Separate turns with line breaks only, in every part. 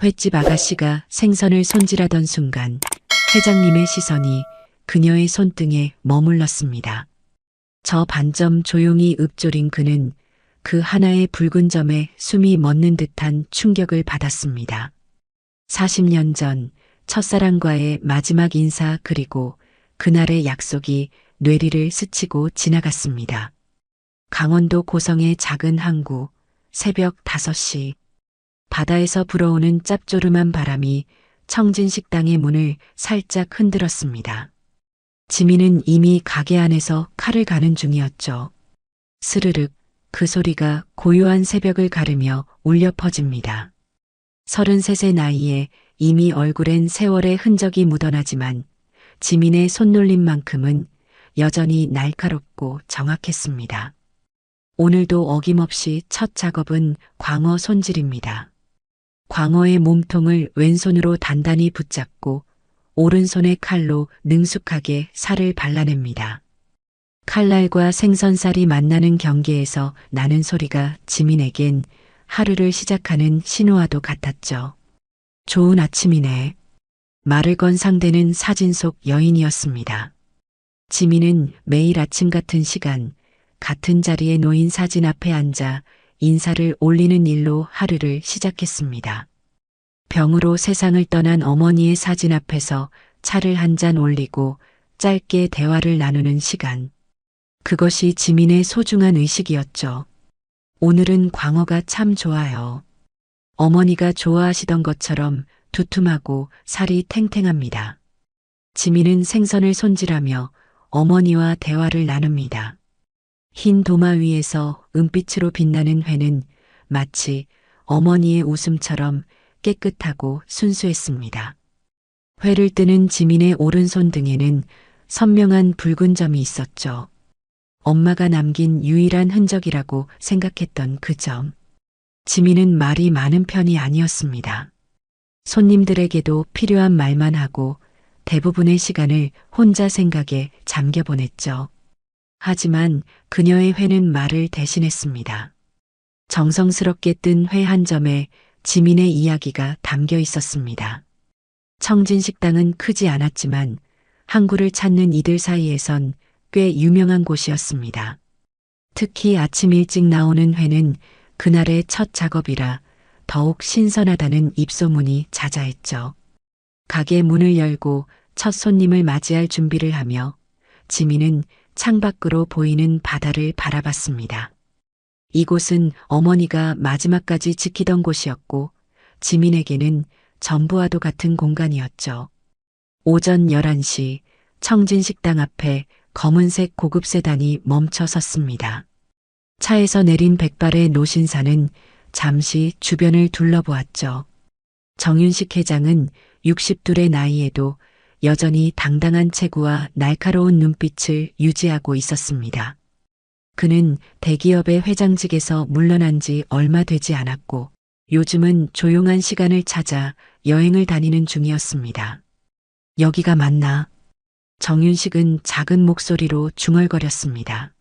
횟집 아가씨가 생선을 손질하던 순간 회장님의 시선이 그녀의 손등에 머물렀습니다. 저 반점 조용히 읊조린 그는 그 하나의 붉은 점에 숨이 멎는 듯한 충격을 받았습니다. 40년 전 첫사랑과의 마지막 인사 그리고 그날의 약속이 뇌리를 스치고 지나갔습니다. 강원도 고성의 작은 항구, 새벽 5시. 바다에서 불어오는 짭조름한 바람이 청진 식당의 문을 살짝 흔들었습니다. 지민은 이미 가게 안에서 칼을 가는 중이었죠. 스르륵 그 소리가 고요한 새벽을 가르며 울려 퍼집니다. 33의 나이에 이미 얼굴엔 세월의 흔적이 묻어나지만 지민의 손놀림만큼은 여전히 날카롭고 정확했습니다. 오늘도 어김없이 첫 작업은 광어 손질입니다. 광어의 몸통을 왼손으로 단단히 붙잡고 오른손의 칼로 능숙하게 살을 발라냅니다. 칼날과 생선살이 만나는 경계에서 나는 소리가 지민에겐 하루를 시작하는 신호와도 같았죠. 좋은 아침이네. 말을 건 상대는 사진 속 여인이었습니다. 지민은 매일 아침 같은 시간, 같은 자리에 놓인 사진 앞에 앉아 인사를 올리는 일로 하루를 시작했습니다. 병으로 세상을 떠난 어머니의 사진 앞에서 차를 한 잔 올리고 짧게 대화를 나누는 시간. 그것이 지민의 소중한 의식이었죠. 오늘은 광어가 참 좋아요. 어머니가 좋아하시던 것처럼 두툼하고 살이 탱탱합니다. 지민은 생선을 손질하며 어머니와 대화를 나눕니다. 흰 도마 위에서 은빛으로 빛나는 회는 마치 어머니의 웃음처럼 깨끗하고 순수했습니다. 회를 뜨는 지민의 오른손 등에는 선명한 붉은 점이 있었죠. 엄마가 남긴 유일한 흔적이라고 생각했던 그 점. 지민은 말이 많은 편이 아니었습니다. 손님들에게도 필요한 말만 하고 대부분의 시간을 혼자 생각에 잠겨 보냈죠. 하지만 그녀의 회는 말을 대신했습니다. 정성스럽게 뜬 회 한 점에 지민의 이야기가 담겨 있었습니다. 청진 식당은 크지 않았지만 항구를 찾는 이들 사이에선 꽤 유명한 곳이었습니다. 특히 아침 일찍 나오는 회는 그날의 첫 작업이라 더욱 신선하다는 입소문이 자자했죠. 가게 문을 열고 첫 손님을 맞이할 준비를 하며 지민은 창밖으로 보이는 바다를 바라봤습니다. 이곳은 어머니가 마지막까지 지키던 곳이었고 지민에게는 전부와도 같은 공간이었죠. 오전 11시 청진 식당 앞에 검은색 고급 세단이 멈춰 섰습니다. 차에서 내린 백발의 노신사는 잠시 주변을 둘러보았죠. 정윤식 회장은 60둘의 나이에도 여전히 당당한 체구와 날카로운 눈빛을 유지하고 있었습니다. 그는 대기업의 회장직에서 물러난 지 얼마 되지 않았고 요즘은 조용한 시간을 찾아 여행을 다니는 중이었습니다. 여기가 맞나? 정윤식은 작은 목소리로 중얼거렸습니다.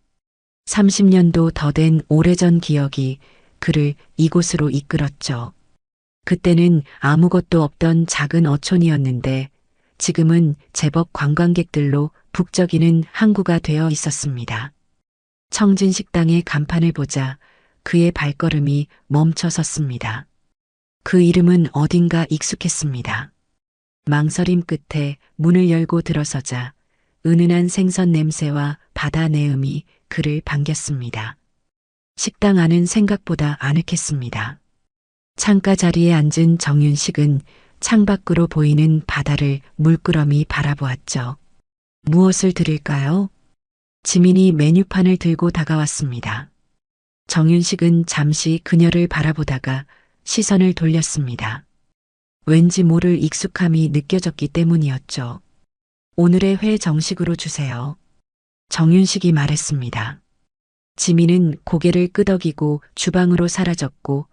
30년도 더 된 오래전 기억이 그를 이곳으로 이끌었죠. 그때는 아무것도 없던 작은 어촌이었는데 지금은 제법 관광객들로 북적이는 항구가 되어 있었습니다. 청진 식당의 간판을 보자 그의 발걸음이 멈춰 섰습니다. 그 이름은 어딘가 익숙했습니다. 망설임 끝에 문을 열고 들어서자 은은한 생선 냄새와 바다 내음이 그를 반겼습니다. 식당 안은 생각보다 아늑했습니다. 창가 자리에 앉은 정윤식은 창밖으로 보이는 바다를 물끄러미 바라보았죠. 무엇을 드릴까요? 지민이 메뉴판을 들고 다가왔습니다. 정윤식은 잠시 그녀를 바라보다가 시선을 돌렸습니다. 왠지 모를 익숙함이 느껴졌기 때문이었죠. 오늘의 회 정식으로 주세요. 정윤식이 말했습니다. 지민은 고개를 끄덕이고 주방으로 사라졌고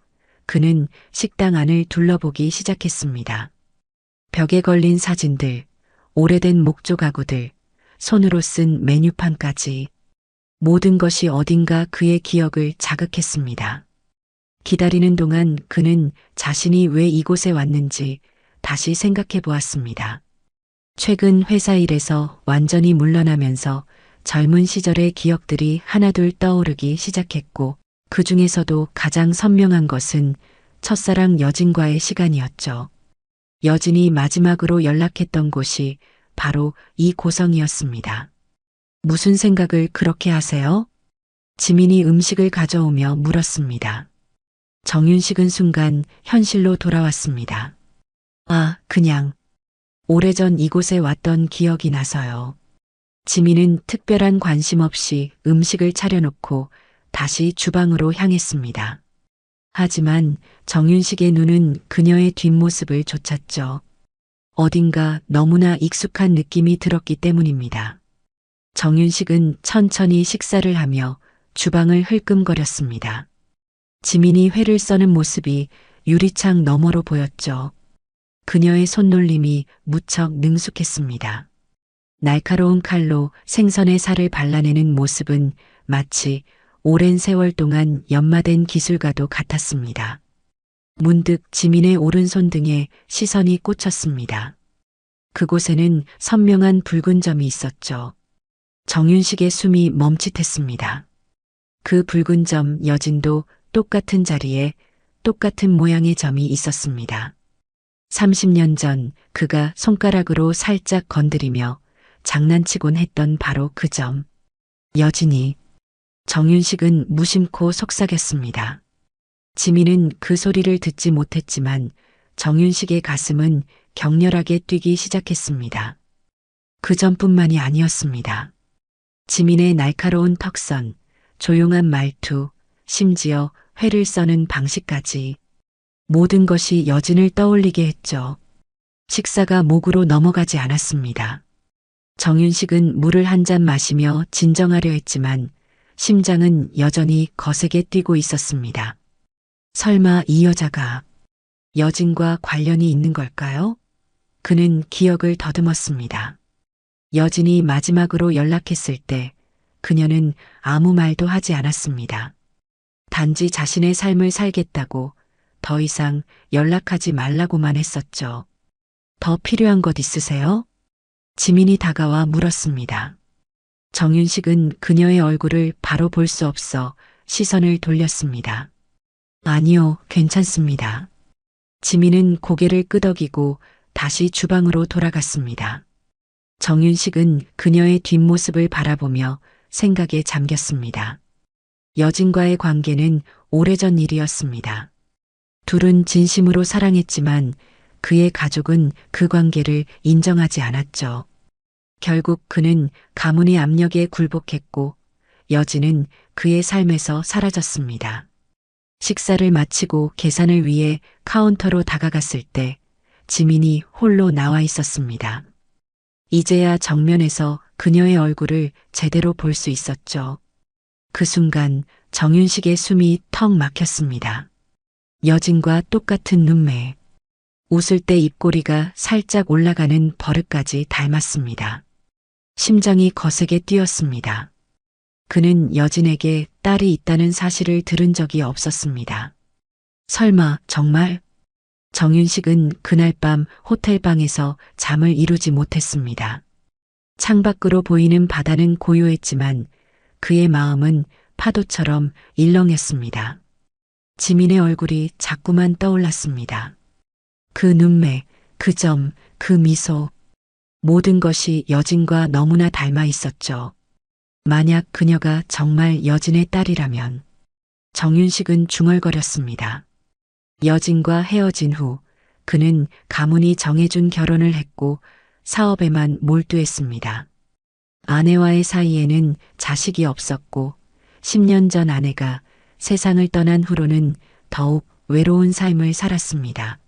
그는 식당 안을 둘러보기 시작했습니다. 벽에 걸린 사진들, 오래된 목조 가구들, 손으로 쓴 메뉴판까지 모든 것이 어딘가 그의 기억을 자극했습니다. 기다리는 동안 그는 자신이 왜 이곳에 왔는지 다시 생각해 보았습니다. 최근 회사 일에서 완전히 물러나면서 젊은 시절의 기억들이 하나둘 떠오르기 시작했고, 그 중에서도 가장 선명한 것은 첫사랑 여진과의 시간이었죠. 여진이 마지막으로 연락했던 곳이 바로 이 고성이었습니다. 무슨 생각을 그렇게 하세요? 지민이 음식을 가져오며 물었습니다. 정윤식은 순간 현실로 돌아왔습니다. 아, 그냥 오래전 이곳에 왔던 기억이 나서요. 지민은 특별한 관심 없이 음식을 차려놓고 다시 주방으로 향했습니다. 하지만 정윤식의 눈은 그녀의 뒷모습을 쫓았죠. 어딘가 너무나 익숙한 느낌이 들었기 때문입니다. 정윤식은 천천히 식사를 하며 주방을 흘끔거렸습니다. 지민이 회를 써는 모습이 유리창 너머로 보였죠. 그녀의 손놀림이 무척 능숙했습니다. 날카로운 칼로 생선의 살을 발라내는 모습은 마치 오랜 세월 동안 연마된 기술과도 같았습니다. 문득 지민의 오른손 등에 시선이 꽂혔습니다. 그곳에는 선명한 붉은 점이 있었죠. 정윤식의 숨이 멈칫했습니다. 그 붉은 점 여진도 똑같은 자리에 똑같은 모양의 점이 있었습니다. 30년 전 그가 손가락으로 살짝 건드리며 장난치곤 했던 바로 그 점. 여진이. 정윤식은 무심코 속삭였습니다. 지민은 그 소리를 듣지 못했지만 정윤식의 가슴은 격렬하게 뛰기 시작했습니다. 그 점뿐만이 아니었습니다. 지민의 날카로운 턱선, 조용한 말투, 심지어 회를 써는 방식까지 모든 것이 여진을 떠올리게 했죠. 식사가 목으로 넘어가지 않았습니다. 정윤식은 물을 한 잔 마시며 진정하려 했지만 심장은 여전히 거세게 뛰고 있었습니다. 설마 이 여자가 여진과 관련이 있는 걸까요? 그는 기억을 더듬었습니다. 여진이 마지막으로 연락했을 때 그녀는 아무 말도 하지 않았습니다. 단지 자신의 삶을 살겠다고 더 이상 연락하지 말라고만 했었죠. 더 필요한 것 있으세요? 지민이 다가와 물었습니다. 정윤식은 그녀의 얼굴을 바로 볼 수 없어 시선을 돌렸습니다. 아니요, 괜찮습니다. 지민은 고개를 끄덕이고 다시 주방으로 돌아갔습니다. 정윤식은 그녀의 뒷모습을 바라보며 생각에 잠겼습니다. 여진과의 관계는 오래전 일이었습니다. 둘은 진심으로 사랑했지만 그의 가족은 그 관계를 인정하지 않았죠. 결국 그는 가문의 압력에 굴복했고 여진은 그의 삶에서 사라졌습니다. 식사를 마치고 계산을 위해 카운터로 다가갔을 때 지민이 홀로 나와 있었습니다. 이제야 정면에서 그녀의 얼굴을 제대로 볼 수 있었죠. 그 순간 정윤식의 숨이 턱 막혔습니다. 여진과 똑같은 눈매. 웃을 때 입꼬리가 살짝 올라가는 버릇까지 닮았습니다. 심장이 거세게 뛰었습니다. 그는 여진에게 딸이 있다는 사실을 들은 적이 없었습니다. 설마 정말? 정윤식은 그날 밤 호텔방에서 잠을 이루지 못했습니다. 창밖으로 보이는 바다는 고요했지만 그의 마음은 파도처럼 일렁였습니다. 지민의 얼굴이 자꾸만 떠올랐습니다. 그 눈매, 그 점, 그 미소. 모든 것이 여진과 너무나 닮아 있었죠. 만약 그녀가 정말 여진의 딸이라면. 정윤식은 중얼거렸습니다. 여진과 헤어진 후 그는 가문이 정해준 결혼을 했고 사업에만 몰두했습니다. 아내와의 사이에는 자식이 없었고 10년 전 아내가 세상을 떠난 후로는 더욱 외로운 삶을 살았습니다.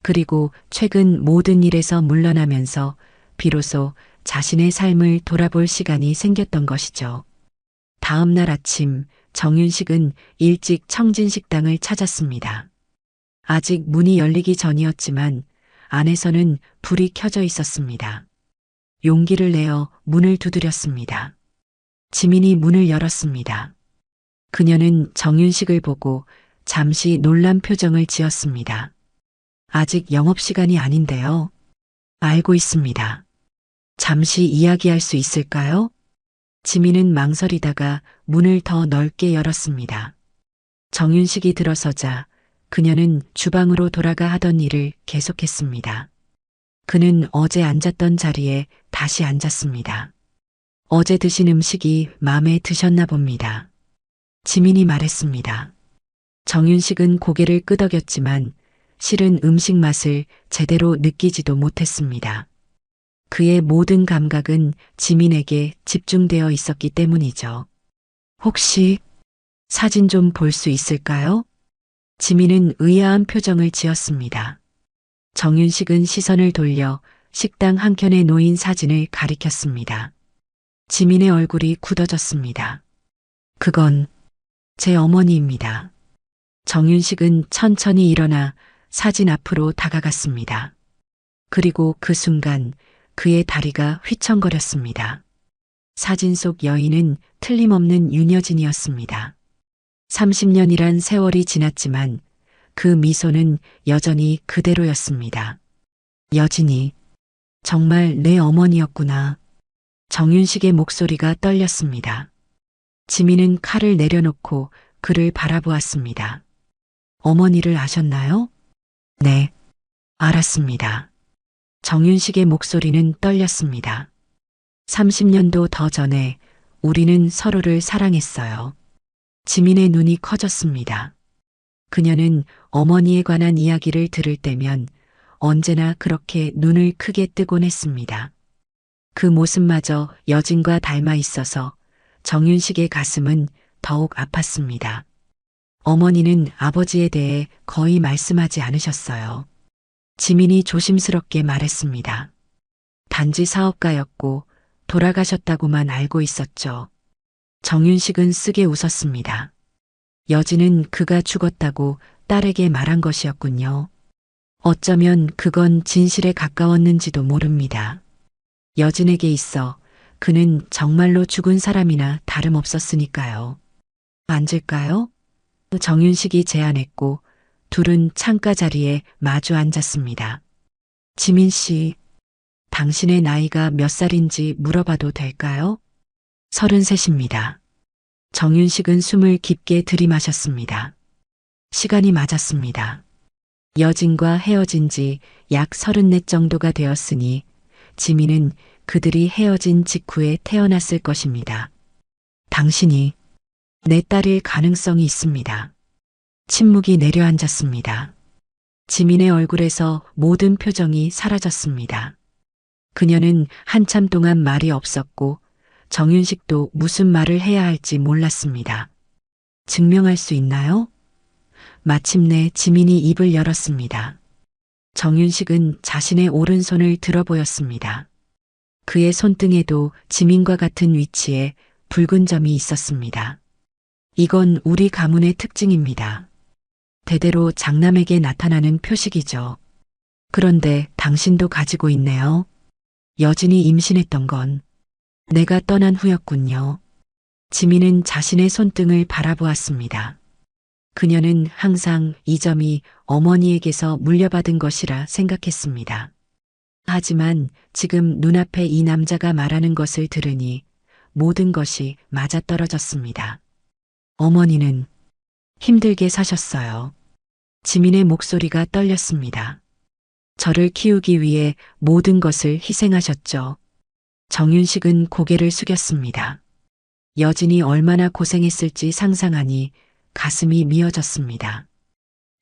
그리고 최근 모든 일에서 물러나면서 비로소 자신의 삶을 돌아볼 시간이 생겼던 것이죠. 다음 날 아침 정윤식은 일찍 청진식당을 찾았습니다. 아직 문이 열리기 전이었지만 안에서는 불이 켜져 있었습니다. 용기를 내어 문을 두드렸습니다. 지민이 문을 열었습니다. 그녀는 정윤식을 보고 잠시 놀란 표정을 지었습니다. 아직 영업시간이 아닌데요. 알고 있습니다. 잠시 이야기할 수 있을까요? 지민은 망설이다가 문을 더 넓게 열었습니다. 정윤식이 들어서자 그녀는 주방으로 돌아가 하던 일을 계속했습니다. 그는 어제 앉았던 자리에 다시 앉았습니다. 어제 드신 음식이 마음에 드셨나 봅니다. 지민이 말했습니다. 정윤식은 고개를 끄덕였지만 실은 음식 맛을 제대로 느끼지도 못했습니다. 그의 모든 감각은 지민에게 집중되어 있었기 때문이죠. 혹시 사진 좀 볼 수 있을까요? 지민은 의아한 표정을 지었습니다. 정윤식은 시선을 돌려 식당 한켠에 놓인 사진을 가리켰습니다. 지민의 얼굴이 굳어졌습니다. 그건 제 어머니입니다. 정윤식은 천천히 일어나 사진 앞으로 다가갔습니다. 그리고 그 순간 그의 다리가 휘청거렸습니다. 사진 속 여인은 틀림없는 윤여진이었습니다. 30년이란 세월이 지났지만 그 미소는 여전히 그대로였습니다. 여진이 정말 내 어머니였구나. 정윤식의 목소리가 떨렸습니다. 지민은 칼을 내려놓고 그를 바라보았습니다. 어머니를 아셨나요? 네, 알았습니다. 정윤식의 목소리는 떨렸습니다. 30년도 더 전에 우리는 서로를 사랑했어요. 지민의 눈이 커졌습니다. 그녀는 어머니에 관한 이야기를 들을 때면 언제나 그렇게 눈을 크게 뜨곤 했습니다. 그 모습마저 여진과 닮아 있어서 정윤식의 가슴은 더욱 아팠습니다. 어머니는 아버지에 대해 거의 말씀하지 않으셨어요. 지민이 조심스럽게 말했습니다. 단지 사업가였고 돌아가셨다고만 알고 있었죠. 정윤식은 쓰게 웃었습니다. 여진은 그가 죽었다고 딸에게 말한 것이었군요. 어쩌면 그건 진실에 가까웠는지도 모릅니다. 여진에게 있어 그는 정말로 죽은 사람이나 다름없었으니까요. 앉을까요? 정윤식이 제안했고 둘은 창가 자리에 마주 앉았습니다. 지민 씨, 당신의 나이가 몇 살인지 물어봐도 될까요? 33입니다. 정윤식은 숨을 깊게 들이마셨습니다. 시간이 맞았습니다. 여진과 헤어진 지 약 34 정도가 되었으니 지민은 그들이 헤어진 직후에 태어났을 것입니다. 당신이 내 딸일 가능성이 있습니다. 침묵이 내려앉았습니다. 지민의 얼굴에서 모든 표정이 사라졌습니다. 그녀는 한참 동안 말이 없었고 정윤식도 무슨 말을 해야 할지 몰랐습니다. 증명할 수 있나요? 마침내 지민이 입을 열었습니다. 정윤식은 자신의 오른손을 들어 보였습니다. 그의 손등에도 지민과 같은 위치에 붉은 점이 있었습니다. 이건 우리 가문의 특징입니다. 대대로 장남에게 나타나는 표식이죠. 그런데 당신도 가지고 있네요. 여진이 임신했던 건 내가 떠난 후였군요. 지민은 자신의 손등을 바라보았습니다. 그녀는 항상 이 점이 어머니에게서 물려받은 것이라 생각했습니다. 하지만 지금 눈앞에 이 남자가 말하는 것을 들으니 모든 것이 맞아떨어졌습니다. 어머니는 힘들게 사셨어요. 지민의 목소리가 떨렸습니다. 저를 키우기 위해 모든 것을 희생하셨죠. 정윤식은 고개를 숙였습니다. 여진이 얼마나 고생했을지 상상하니 가슴이 미어졌습니다.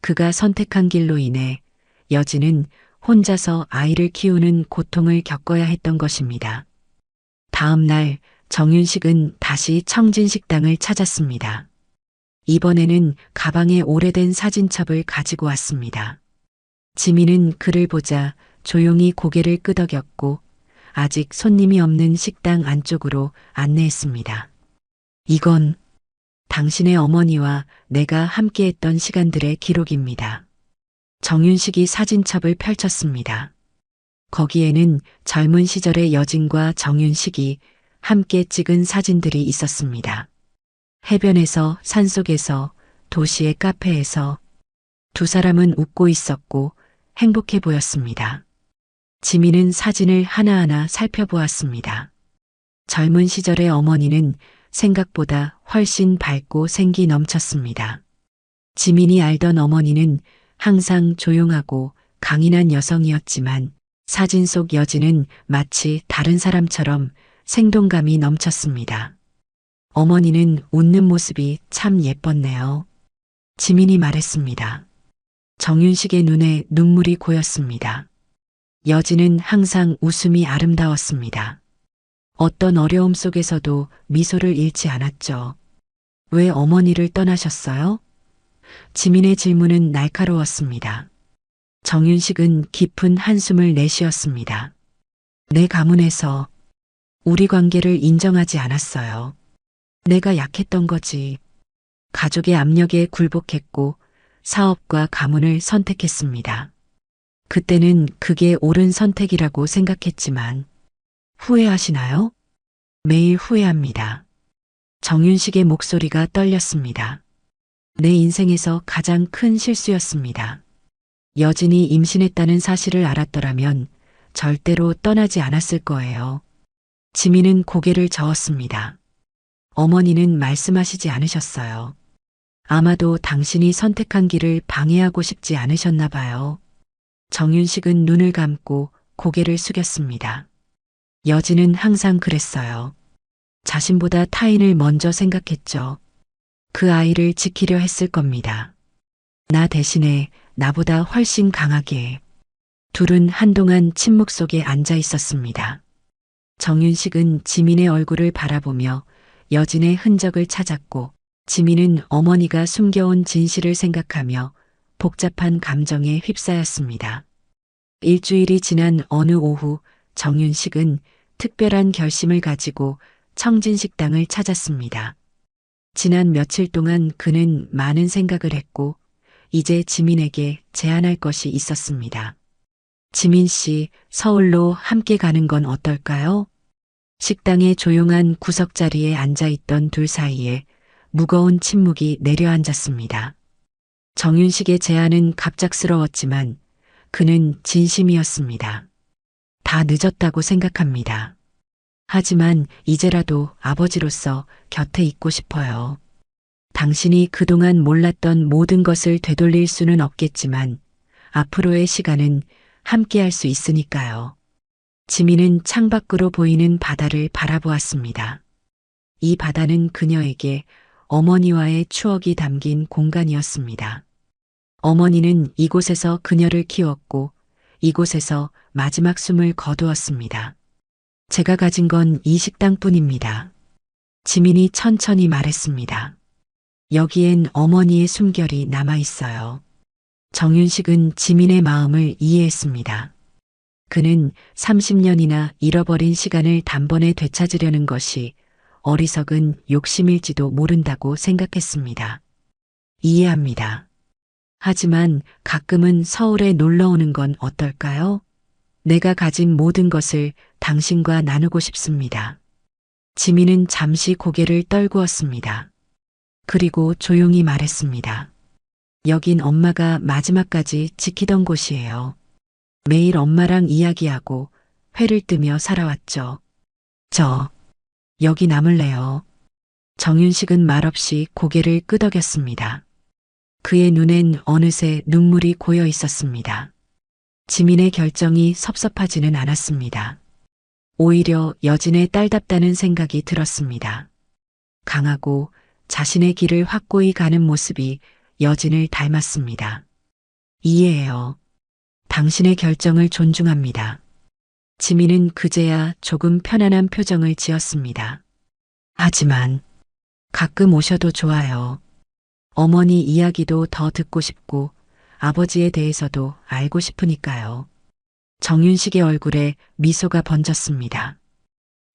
그가 선택한 길로 인해 여진은 혼자서 아이를 키우는 고통을 겪어야 했던 것입니다. 다음 날 정윤식은 다시 청진식당을 찾았습니다. 이번에는 가방에 오래된 사진첩을 가지고 왔습니다. 지민은 그를 보자 조용히 고개를 끄덕였고 아직 손님이 없는 식당 안쪽으로 안내했습니다. 이건 당신의 어머니와 내가 함께했던 시간들의 기록입니다. 정윤식이 사진첩을 펼쳤습니다. 거기에는 젊은 시절의 여진과 정윤식이 함께 찍은 사진들이 있었습니다. 해변에서, 산속에서, 도시의 카페에서 두 사람은 웃고 있었고 행복해 보였습니다. 지민은 사진을 하나하나 살펴보았습니다. 젊은 시절의 어머니는 생각보다 훨씬 밝고 생기 넘쳤습니다. 지민이 알던 어머니는 항상 조용하고 강인한 여성이었지만 사진 속 여진은 마치 다른 사람처럼 생동감이 넘쳤습니다. 어머니는 웃는 모습이 참 예뻤네요. 지민이 말했습니다. 정윤식의 눈에 눈물이 고였습니다. 여진은 항상 웃음이 아름다웠습니다. 어떤 어려움 속에서도 미소를 잃지 않았죠. 왜 어머니를 떠나셨어요? 지민의 질문은 날카로웠습니다. 정윤식은 깊은 한숨을 내쉬었습니다. 내 가문에서 우리 관계를 인정하지 않았어요. 내가 약했던 거지. 가족의 압력에 굴복했고 사업과 가문을 선택했습니다. 그때는 그게 옳은 선택이라고 생각했지만 후회하시나요? 매일 후회합니다. 정윤식의 목소리가 떨렸습니다. 내 인생에서 가장 큰 실수였습니다. 여진이 임신했다는 사실을 알았더라면 절대로 떠나지 않았을 거예요. 지민은 고개를 저었습니다. 어머니는 말씀하시지 않으셨어요. 아마도 당신이 선택한 길을 방해하고 싶지 않으셨나 봐요. 정윤식은 눈을 감고 고개를 숙였습니다. 여진은 항상 그랬어요. 자신보다 타인을 먼저 생각했죠. 그 아이를 지키려 했을 겁니다. 나 대신에 나보다 훨씬 강하게. 둘은 한동안 침묵 속에 앉아 있었습니다. 정윤식은 지민의 얼굴을 바라보며 여진의 흔적을 찾았고 지민은 어머니가 숨겨온 진실을 생각하며 복잡한 감정에 휩싸였습니다. 일주일이 지난 어느 오후 정윤식은 특별한 결심을 가지고 청진식당을 찾았습니다. 지난 며칠 동안 그는 많은 생각을 했고 이제 지민에게 제안할 것이 있었습니다. 지민 씨, 서울로 함께 가는 건 어떨까요? 식당의 조용한 구석자리에 앉아있던 둘 사이에 무거운 침묵이 내려앉았습니다. 정윤식의 제안은 갑작스러웠지만 그는 진심이었습니다. 다 늦었다고 생각합니다. 하지만 이제라도 아버지로서 곁에 있고 싶어요. 당신이 그동안 몰랐던 모든 것을 되돌릴 수는 없겠지만 앞으로의 시간은 함께 할 수 있으니까요. 지민은 창밖으로 보이는 바다를 바라보았습니다. 이 바다는 그녀에게 어머니와의 추억이 담긴 공간이었습니다. 어머니는 이곳에서 그녀를 키웠고 이곳에서 마지막 숨을 거두었습니다. 제가 가진 건 이 식당뿐입니다. 지민이 천천히 말했습니다. 여기엔 어머니의 숨결이 남아있어요. 정윤식은 지민의 마음을 이해했습니다. 그는 30년이나 잃어버린 시간을 단번에 되찾으려는 것이 어리석은 욕심일지도 모른다고 생각했습니다. 이해합니다. 하지만 가끔은 서울에 놀러 오는 건 어떨까요? 내가 가진 모든 것을 당신과 나누고 싶습니다. 지민은 잠시 고개를 떨구었습니다. 그리고 조용히 말했습니다. 여긴 엄마가 마지막까지 지키던 곳이에요. 매일 엄마랑 이야기하고 회를 뜨며 살아왔죠. 저 여기 남을래요. 정윤식은 말없이 고개를 끄덕였습니다. 그의 눈엔 어느새 눈물이 고여 있었습니다. 지민의 결정이 섭섭하지는 않았습니다. 오히려 여진의 딸답다는 생각이 들었습니다. 강하고 자신의 길을 확고히 가는 모습이 여진을 닮았습니다. 이해해요. 당신의 결정을 존중합니다. 지민은 그제야 조금 편안한 표정을 지었습니다. 하지만 가끔 오셔도 좋아요. 어머니 이야기도 더 듣고 싶고 아버지에 대해서도 알고 싶으니까요. 정윤식의 얼굴에 미소가 번졌습니다.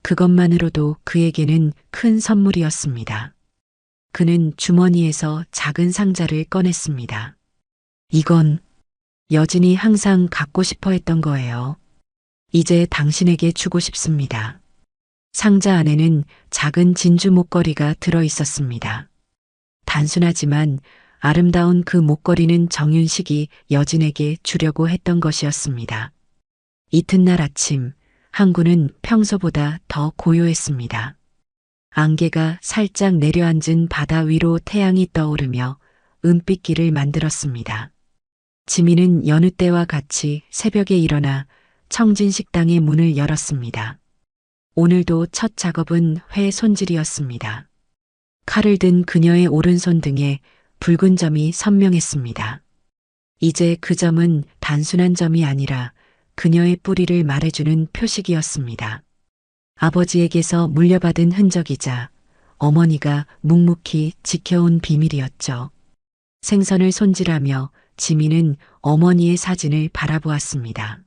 그것만으로도 그에게는 큰 선물이었습니다. 그는 주머니에서 작은 상자를 꺼냈습니다. 이건 여진이 항상 갖고 싶어 했던 거예요. 이제 당신에게 주고 싶습니다. 상자 안에는 작은 진주 목걸이가 들어 있었습니다. 단순하지만 아름다운 그 목걸이는 정윤식이 여진에게 주려고 했던 것이었습니다. 이튿날 아침, 항구는 평소보다 더 고요했습니다. 안개가 살짝 내려앉은 바다 위로 태양이 떠오르며 은빛길을 만들었습니다. 지민은 여느 때와 같이 새벽에 일어나 청진식당의 문을 열었습니다. 오늘도 첫 작업은 회 손질이었습니다. 칼을 든 그녀의 오른손 등에 붉은 점이 선명했습니다. 이제 그 점은 단순한 점이 아니라 그녀의 뿌리를 말해주는 표식이었습니다. 아버지에게서 물려받은 흔적이자 어머니가 묵묵히 지켜온 비밀이었죠. 생선을 손질하며 지민은 어머니의 사진을 바라보았습니다.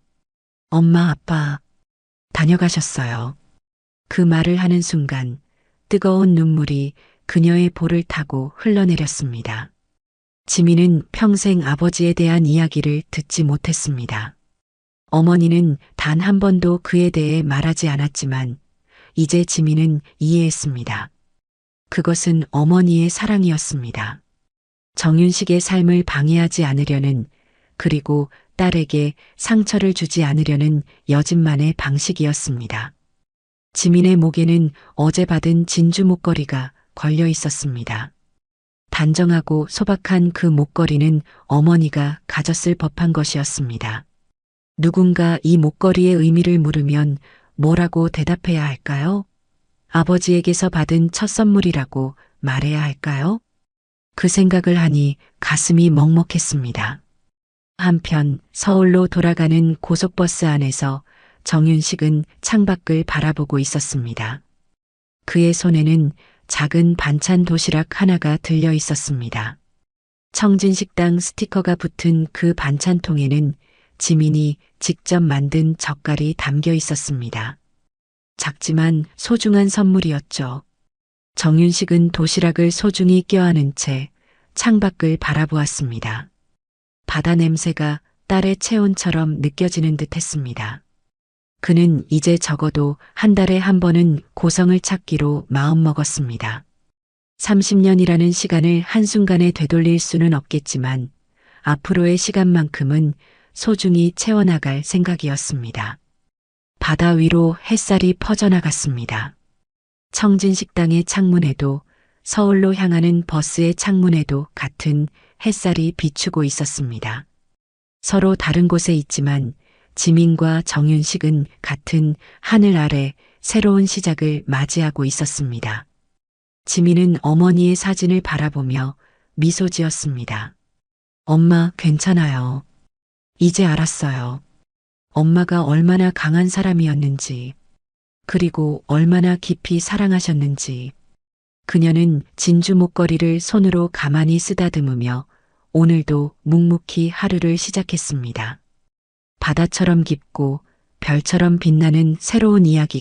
엄마, 아빠, 다녀가셨어요. 그 말을 하는 순간 뜨거운 눈물이 그녀의 볼을 타고 흘러내렸습니다. 지민은 평생 아버지에 대한 이야기를 듣지 못했습니다. 어머니는 단 한 번도 그에 대해 말하지 않았지만 이제 지민은 이해했습니다. 그것은 어머니의 사랑이었습니다. 정윤식의 삶을 방해하지 않으려는, 그리고 딸에게 상처를 주지 않으려는 여진만의 방식이었습니다. 지민의 목에는 어제 받은 진주 목걸이가 걸려 있었습니다. 단정하고 소박한 그 목걸이는 어머니가 가졌을 법한 것이었습니다. 누군가 이 목걸이의 의미를 물으면 뭐라고 대답해야 할까요? 아버지에게서 받은 첫 선물이라고 말해야 할까요? 그 생각을 하니 가슴이 먹먹했습니다. 한편 서울로 돌아가는 고속버스 안에서 정윤식은 창밖을 바라보고 있었습니다. 그의 손에는 작은 반찬 도시락 하나가 들려 있었습니다. 청진식당 스티커가 붙은 그 반찬통에는 지민이 직접 만든 젓갈이 담겨 있었습니다. 작지만 소중한 선물이었죠. 정윤식은 도시락을 소중히 껴안은 채 창밖을 바라보았습니다. 바다 냄새가 딸의 체온처럼 느껴지는 듯 했습니다. 그는 이제 적어도 한 달에 한 번은 고성을 찾기로 마음먹었습니다. 30년이라는 시간을 한순간에 되돌릴 수는 없겠지만 앞으로의 시간만큼은 소중히 채워나갈 생각이었습니다. 바다 위로 햇살이 퍼져나갔습니다. 청진식당의 창문에도 서울로 향하는 버스의 창문에도 같은 햇살이 비추고 있었습니다. 서로 다른 곳에 있지만 지민과 정윤식은 같은 하늘 아래 새로운 시작을 맞이하고 있었습니다. 지민은 어머니의 사진을 바라보며 미소 지었습니다. 엄마, 괜찮아요. 이제 알았어요. 엄마가 얼마나 강한 사람이었는지, 그리고 얼마나 깊이 사랑하셨는지. 그녀는 진주 목걸이를 손으로 가만히 쓰다듬으며 오늘도 묵묵히 하루를 시작했습니다. 바다처럼 깊고 별처럼 빛나는 새로운 이야기가